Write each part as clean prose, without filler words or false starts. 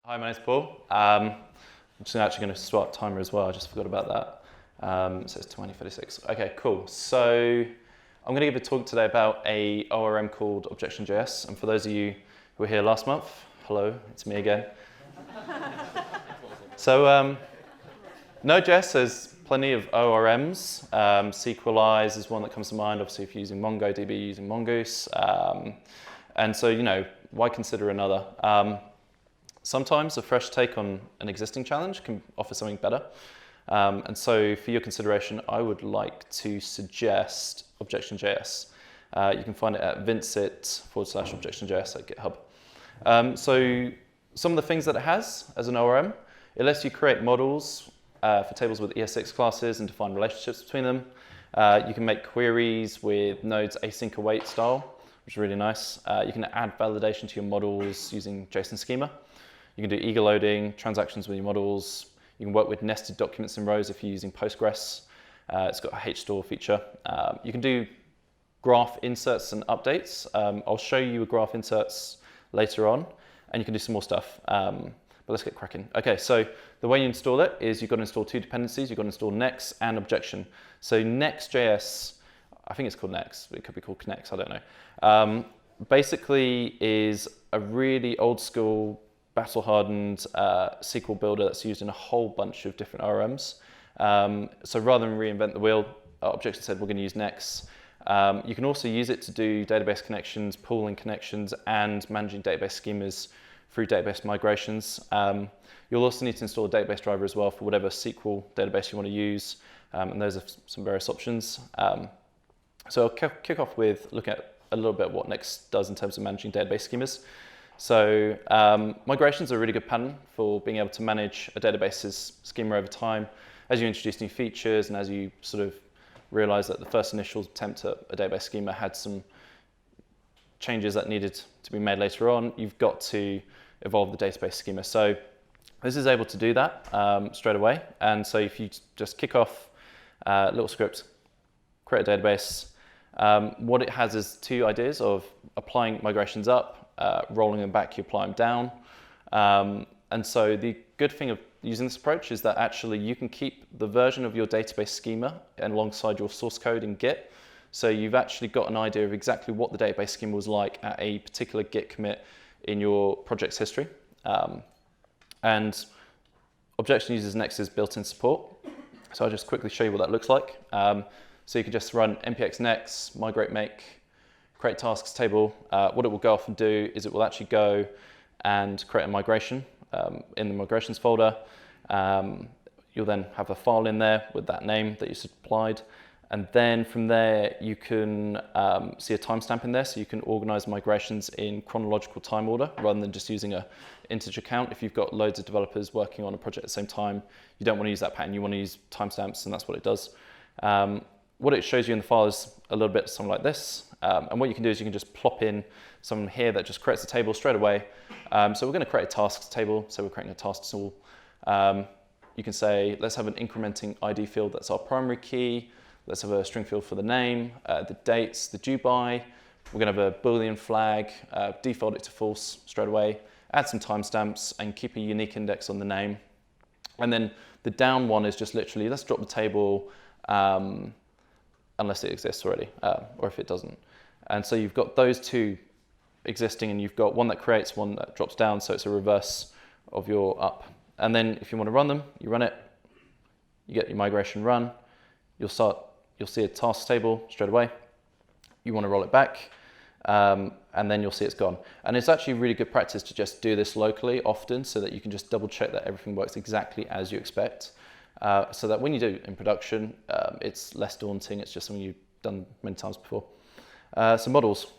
Hi, my name's Paul. I'm just actually going to swap timer as well. I just forgot about that. So it's 20:36. Okay, cool. So I'm going to give a talk today about a ORM called Objection.js. And for those of you who were here last month, hello, it's me again. So Node.js has plenty of ORMs. SQLize is one that comes to mind. Obviously, if you're using MongoDB, you're using Mongoose. And so, why consider another? Sometimes a fresh take on an existing challenge can offer something better. And so for your consideration, I would like to suggest Objection.js. You can find it at vincit/Objectionjs at GitHub. So some of the things that it has as an ORM, it lets you create models for tables with ES6 classes and define relationships between them. You can make queries with Node's async await style, which is really nice. You can add validation to your models using JSON Schema. You can do eager loading, transactions with your models. You can work with nested documents in rows if you're using Postgres. It's got a HStore feature. You can do graph inserts and updates. I'll show you a graph inserts later on, and you can do some more stuff. But let's get cracking. Okay, so the way you install it is you've got to install two dependencies. You've got to install Knex and Objection. So Nextjs, I think it's called Knex, but it could be called Knex, I don't know. Basically is a really old school battle-hardened SQL builder that's used in a whole bunch of different ORMs. So rather than reinvent the wheel, Objection said we're going to use Knex. You can also use it to do database connections, pooling connections, and managing database schemas through database migrations. You'll also need to install a database driver as well for whatever SQL database you want to use, and those are some various options. So I'll kick off with looking at a little bit what Knex does in terms of managing database schemas. So migrations are a really good pattern for being able to manage a database's schema over time. As you introduce new features and as you sort of realize that the first initial attempt at a database schema had some changes that needed to be made later on, you've got to evolve the database schema. So this is able to do that straight away. And so if you just kick off a little script, create a database, what it has is two ideas of applying migrations up, rolling them back, you apply them down. And so the good thing of using this approach is that actually you can keep the version of your database schema alongside your source code in Git. So you've actually got an idea of exactly what the database schema was like at a particular Git commit in your project's history. And Objection uses Knex's built-in support. So I'll just quickly show you what that looks like. So you can just run npx Knex, migrate make, create tasks table. What it will go off and do is it will actually go and create a migration in the migrations folder. You'll then have a file in there with that name that you supplied. And then from there, you can see a timestamp in there. So you can organize migrations in chronological time order rather than just using a integer count. If you've got loads of developers working on a project at the same time, you don't want to use that pattern. You want to use timestamps, and that's what it does. What it shows you in the file is a little bit something like this. And what you can do is you can just plop in something here that just creates a table straight away. So we're going to create a tasks table. So we're creating a tasks tool. You can say, let's have an incrementing ID field that's our primary key. Let's have a string field for the name, the dates, the due by. We're going to have a Boolean flag, default it to false straight away, add some timestamps, and keep a unique index on the name. And then the down one is just literally, let's drop the table unless it exists already, or if it doesn't. And so you've got those two existing, and you've got one that creates, one that drops down, so it's a reverse of your up. And then if you want to run them, you run it, you get your migration run, you'll see a task table straight away. You want to roll it back, and then you'll see it's gone. And it's actually really good practice to just do this locally often so that you can just double check that everything works exactly as you expect. So that when you do it in production, it's less daunting. It's just something you've done many times before. So models.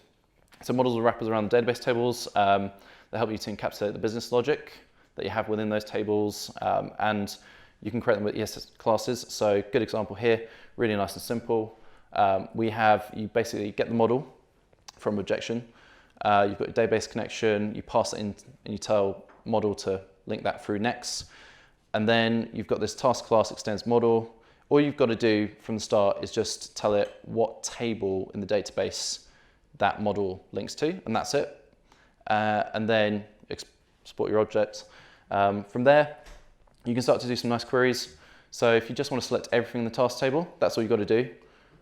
So models are wrappers around the database tables. They help you to encapsulate the business logic that you have within those tables. And you can create them with ES classes. So good example here, really nice and simple. You basically get the model from Objection. You've got your database connection. You pass it in and you tell model to link that through Knex. And then you've got this task class extends model. All you've got to do from the start is just tell it what table in the database that model links to, and that's it. And then export your object. From there, you can start to do some nice queries. So if you just want to select everything in the task table, that's all you've got to do.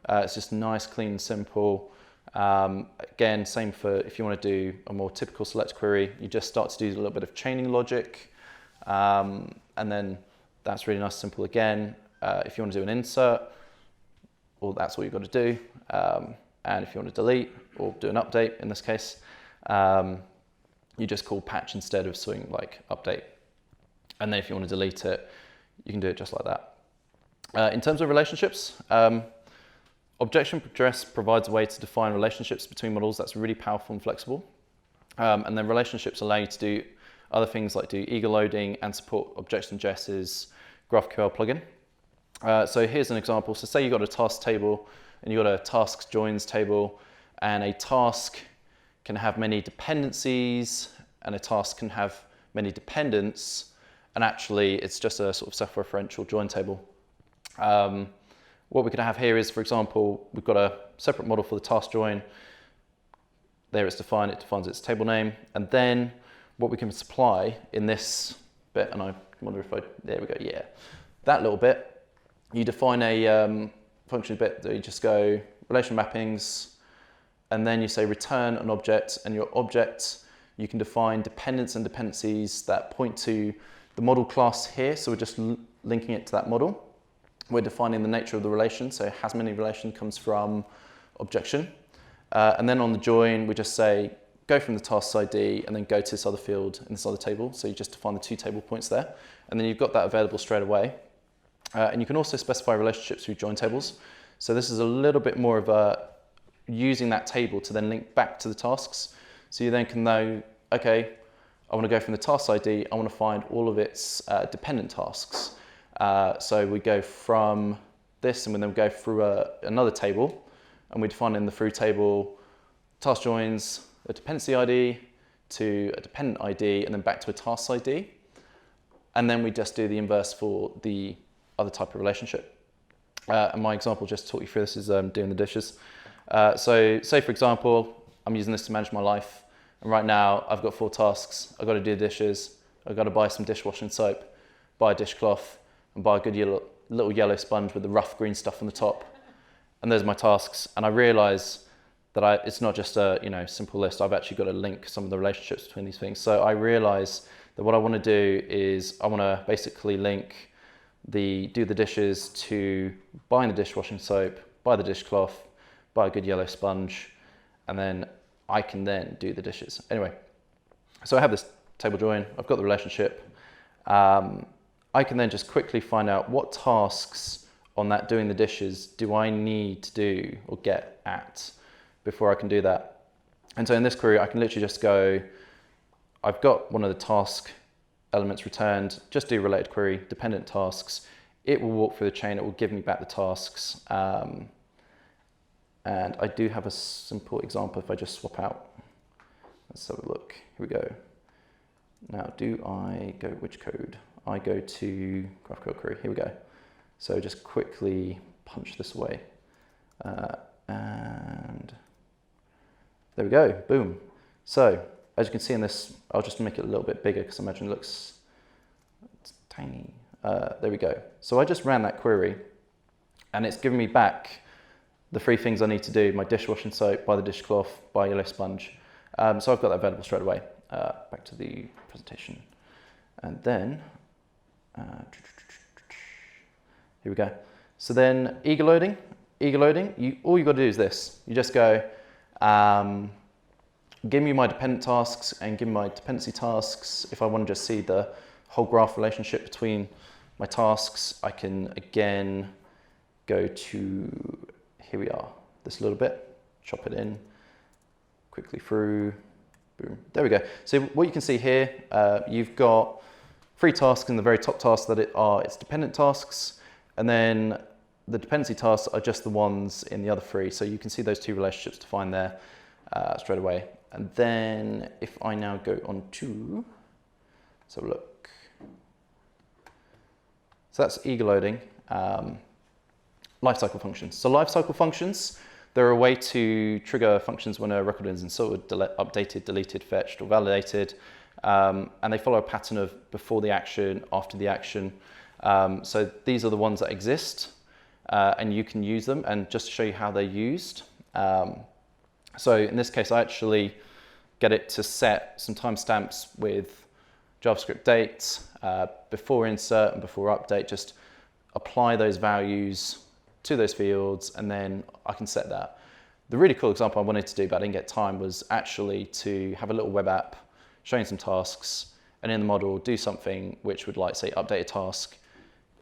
It's just nice, clean, and simple. Again, same for if you want to do a more typical select query, you just start to do a little bit of chaining logic. And then that's really nice, simple again. If you want to do an insert, well, that's all you've got to do. And if you want to delete or do an update, in this case, you just call patch instead of doing like update. And then if you want to delete it, you can do it just like that. In terms of relationships, Objection.js provides a way to define relationships between models that's really powerful and flexible. And then relationships allow you to do other things like do eager loading and support Objectionjs's GraphQL plugin. So here's an example. So say you've got a task table and you've got a tasks joins table, and a task can have many dependencies and a task can have many dependents, and actually it's just a sort of self-referential join table. What we could have here is, for example, we've got a separate model for the task join. There it's defined, it defines its table name. And then what we can supply in this bit, and I wonder if there we go, yeah. That little bit, you define a function bit that you just go relational mappings, and then you say return an object, and your object, you can define dependents and dependencies that point to the model class here. So we're just linking it to that model. We're defining the nature of the relation, so has many relation comes from objection. And then on the join, we just say, go from the task ID and then go to this other field in this other table. So you just define the 2 table points there. And then you've got that available straight away. And you can also specify relationships through join tables. So this is a little bit more of a using that table to then link back to the tasks. So you then can know, okay, I want to go from the task ID, I want to find all of its dependent tasks. So we go from this and then we go through another table, and we define in the through table task joins a dependency ID to a dependent ID and then back to a task ID. And then we just do the inverse for the other type of relationship. And my example, just to talk you through this, is doing the dishes. So say for example, I'm using this to manage my life. And right now I've got 4 tasks. I've got to do the dishes. I've got to buy some dishwashing soap, buy a dishcloth, and buy a good little yellow sponge with the rough green stuff on the top. And there's my tasks. And I realize that it's not just a simple list. I've actually got to link some of the relationships between these things. So I realize that what I want to do is I want to basically link do the dishes to buying the dishwashing soap, buy the dishcloth, buy a good yellow sponge, and then I can then do the dishes. Anyway, so I have this table join, I've got the relationship. I can then just quickly find out what tasks on that doing the dishes do I need to do or get at before I can do that. And so in this query, I can literally just go, I've got one of the task elements returned, just do related query, dependent tasks. It will walk through the chain, it will give me back the tasks. And I do have a simple example if I just swap out. Let's have a look, here we go. Now, do I go, which code? I go to GraphQL query, here we go. So just quickly punch this away. And there we go, boom. So, as you can see in this, I'll just make it a little bit bigger because I imagine it's tiny. There we go. So I just ran that query and it's given me back the 3 things I need to do: my dishwashing soap, buy the dishcloth, buy a yellow sponge. So I've got that available straight away. Back to the presentation. And then, here we go. So then eager loading, all you got to do is this. You just go, give me my dependent tasks and give me my dependency tasks. If I want to just see the whole graph relationship between my tasks, I can again go to, here we are, this little bit, chop it in, quickly through, boom, there we go. So what you can see here, you've got 3 tasks in the very top tasks that it's dependent tasks, and then the dependency tasks are just the ones in the other 3. So you can see those 2 relationships defined there straight away. And then if I now go on to, so look, so that's eager loading, lifecycle functions. So lifecycle functions, they're a way to trigger functions when a record is inserted, updated, deleted, fetched, or validated. and they follow a pattern of before the action, after the action. So these are the ones that exist, and you can use them. And just to show you how they're used, so in this case, I actually get it to set some timestamps with JavaScript dates, before insert and before update. Just apply those values to those fields, and then I can set that. The really cool example I wanted to do, but I didn't get time, was actually to have a little web app showing some tasks, and in the model do something which would, like, say, update a task.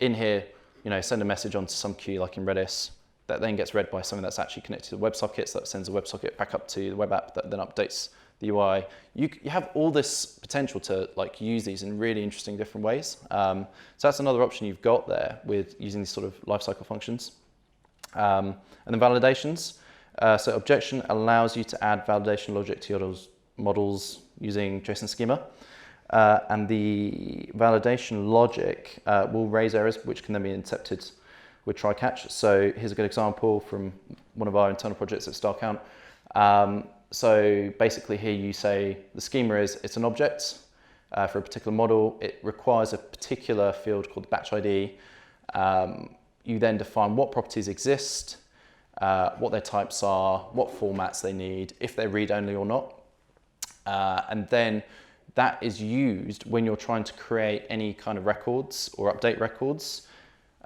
In here, you know, send a message onto some queue like in Redis that then gets read by something that's actually connected to the WebSocket, so that sends a WebSocket back up to the web app that then updates the UI. You have all this potential to, like, use these in really interesting different ways. So that's another option you've got there with using these sort of lifecycle functions. And then validations. So Objection allows you to add validation logic to your models using JSON Schema. And the validation logic will raise errors which can then be intercepted with try catch. So here's a good example from one of our internal projects at StarCount. So basically here you say the schema is, it's an object for a particular model. It requires a particular field called the batch ID. You then define what properties exist, what their types are, what formats they need, if they're read-only or not. And then that is used when you're trying to create any kind of records or update records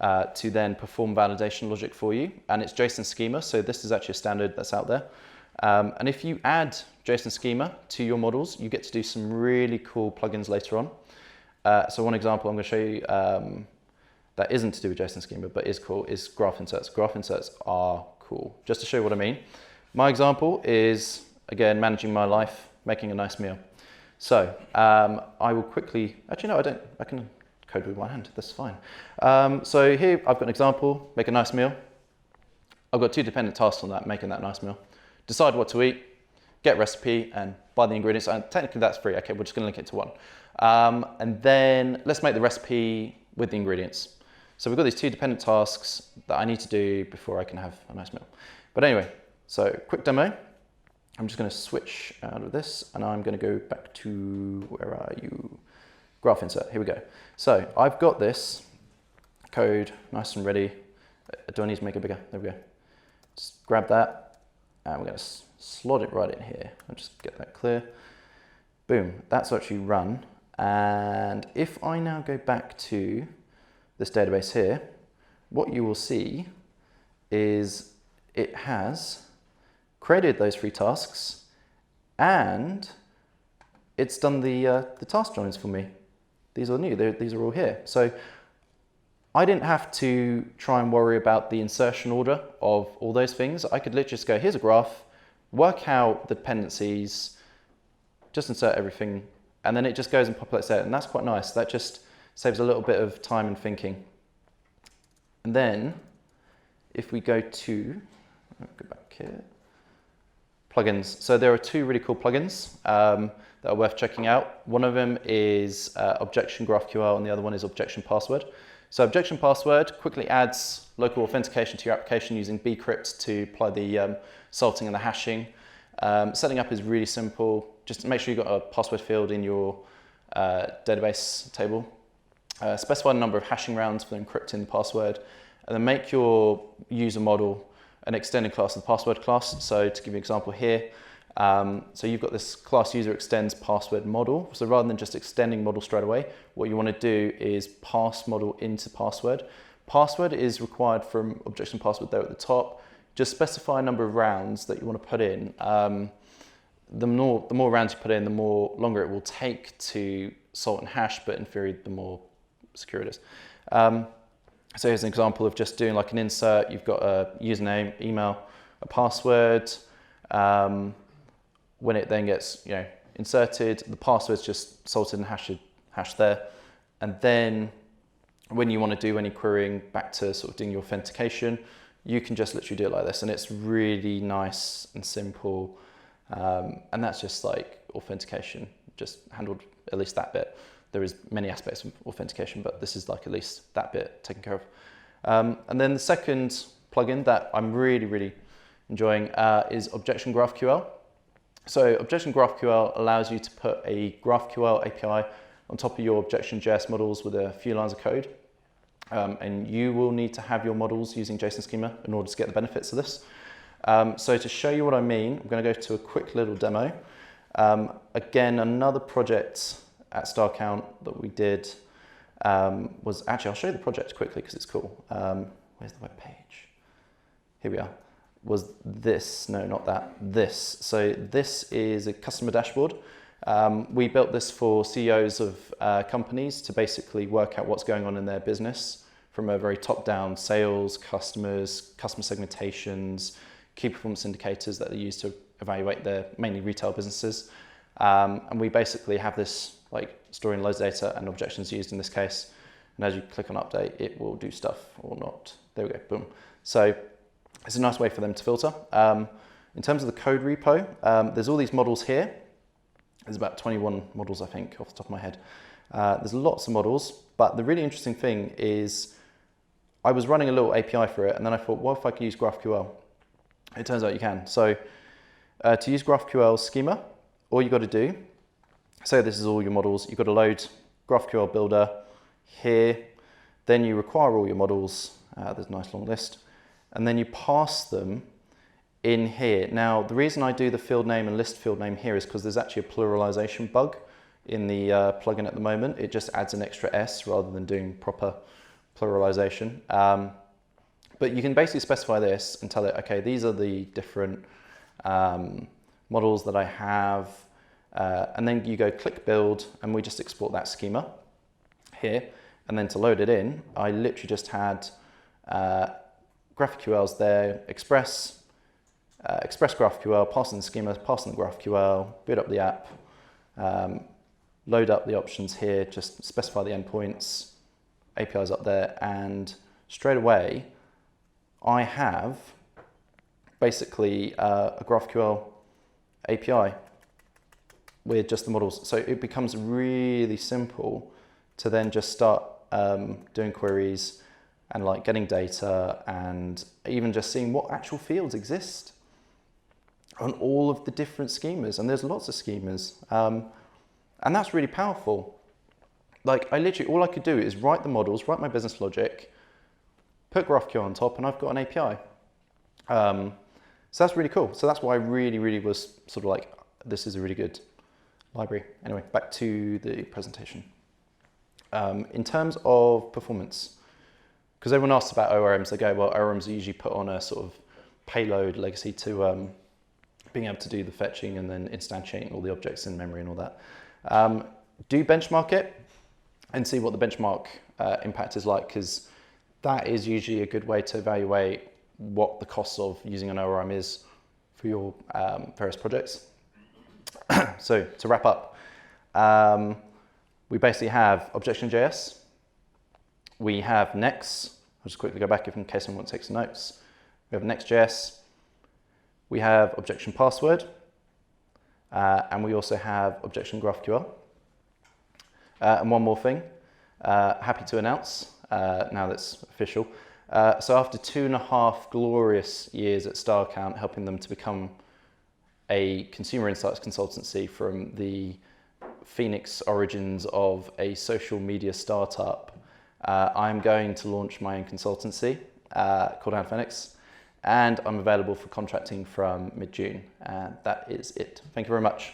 to then perform validation logic for you. And it's JSON Schema, so this is actually a standard that's out there. And if you add JSON Schema to your models, you get to do some really cool plugins later on. So one example I'm going to show you that isn't to do with JSON Schema, but is cool, is graph inserts. Graph inserts are cool. Just to show you what I mean, my example is, again, managing my life, making a nice meal. So I will quickly, actually no, I don't, I can code with one hand, that's fine. So here I've got an example, make a nice meal. I've got two dependent tasks on that, making that nice meal. Decide what to eat, get recipe, and buy the ingredients. And technically that's free, okay, we're just gonna link it to one. And then let's make the recipe with the ingredients. So we've got these two dependent tasks that I need to do before I can have a nice meal. But anyway, so quick demo. I'm just going to switch out of this, and I'm going to go back to, where are you? Graph insert, here we go. So I've got this code nice and ready. Do I need to make it bigger? There we go. Just grab that, and we're going to slot it right in here. I'll just get that clear. Boom, that's actually run. And if I now go back to this database here, what you will see is it has created those three tasks, and it's done the task joins for me. These are new, these are all here. So I didn't have to try and worry about the insertion order of all those things. I could literally just go, here's a graph, work out the dependencies, just insert everything, and then it just goes and populates that, and that's quite nice. That just saves a little bit of time and thinking. And then if we go to, go back here, plugins. So there are two really cool plugins that are worth checking out. One of them is ObjectionGraphQL, and the other one is ObjectionPassword. So ObjectionPassword quickly adds local authentication to your application using bcrypt to apply the salting and the hashing. Setting up is really simple. Just make sure you've got a password field in your database table. Specify the number of hashing rounds for encrypting the password, and then make your user model an extended class of the password class. So to give you an example here, so you've got this class user extends password model. So rather than just extending model straight away, what you want to do is pass model into password. Password is required from ObjectionPassword there at the top. Just specify a number of rounds that you want to put in. The more rounds you put in, the more longer it will take to salt and hash, but in theory, the more secure it is. So here's an example of just doing like an insert. You've got a username, email, a password. When it then gets inserted, the password's just salted and hashed there. And then when you want to do any querying back to sort of doing your authentication, you can just literally do it like this, and it's really nice and simple. And that's just like authentication, just handled at least that bit. There is many aspects of authentication, but this is like at least that bit taken care of. And then the second plugin that I'm really, really enjoying is ObjectionGraphQL. So ObjectionGraphQL allows you to put a GraphQL API on top of your Objection.js models with a few lines of code. And you will need to have your models using JSON Schema in order to get the benefits of this. So to show you what I mean, I'm going to go to a quick little demo. Again, another project at StarCount that we did was, actually I'll show you the project quickly because it's cool. Where's the web page? Here we are. Was this, no, not that, this. So this is a customer dashboard. We built this for CEOs of companies to basically work out what's going on in their business from a very top-down: sales, customers, customer segmentations, key performance indicators that they use to evaluate their mainly retail businesses. And we basically have this like storing loads of data and objections used in this case. And as you click on update, it will do stuff or not. There we go, boom. So it's a nice way for them to filter. In terms of the code repo, there's all these models here. There's about 21 models, I think, off the top of my head. There's lots of models, but the really interesting thing is I was running a little API for it, and then I thought, what if I could use GraphQL? It turns out you can. So to use GraphQL schema, all you got to do, say this is all your models, you've got to load GraphQL builder here, then you require all your models, there's a nice long list, and then you pass them in here. Now, the reason I do the field name and list field name here is because there's actually a pluralization bug in the plugin at the moment. It just adds an extra S rather than doing proper pluralization. But you can basically specify this and tell it, okay, these are the different models that I have. And then you go click build, and we just export that schema here. And then to load it in, I literally just had GraphQL's there, express GraphQL, passing the schema, passing the GraphQL, boot up the app, load up the options here, just specify the endpoints, APIs up there, and straight away I have basically a GraphQL API with just the models. So it becomes really simple to then just start doing queries and like getting data and even just seeing what actual fields exist on all of the different schemas. And there's lots of schemas. And that's really powerful. Like I literally, all I could do is write the models, write my business logic, put GraphQL on top, and I've got an API. So that's really cool. So that's why I really was sort of like, this is a really good library. Anyway, back to the presentation. In terms of performance, because everyone asks about ORMs, they go, well, ORMs are usually put on a sort of payload legacy to being able to do the fetching and then instantiating all the objects in memory and all that. Do benchmark it and see what the benchmark impact is like, because that is usually a good way to evaluate what the cost of using an ORM is for your various projects. So to wrap up, we basically have Objection.js, we have Knex. I'll just quickly go back in case anyone takes notes. We have Knex.js, we have ObjectionPassword, and we also have ObjectionGraphQL. And one more thing, happy to announce, now that's official. So after 2.5 glorious years at StarCount, helping them to become a consumer insights consultancy from the Phoenix origins of a social media startup, I'm going to launch my own consultancy called Phoenix, and I'm available for contracting from mid-June. And that is it. Thank you very much.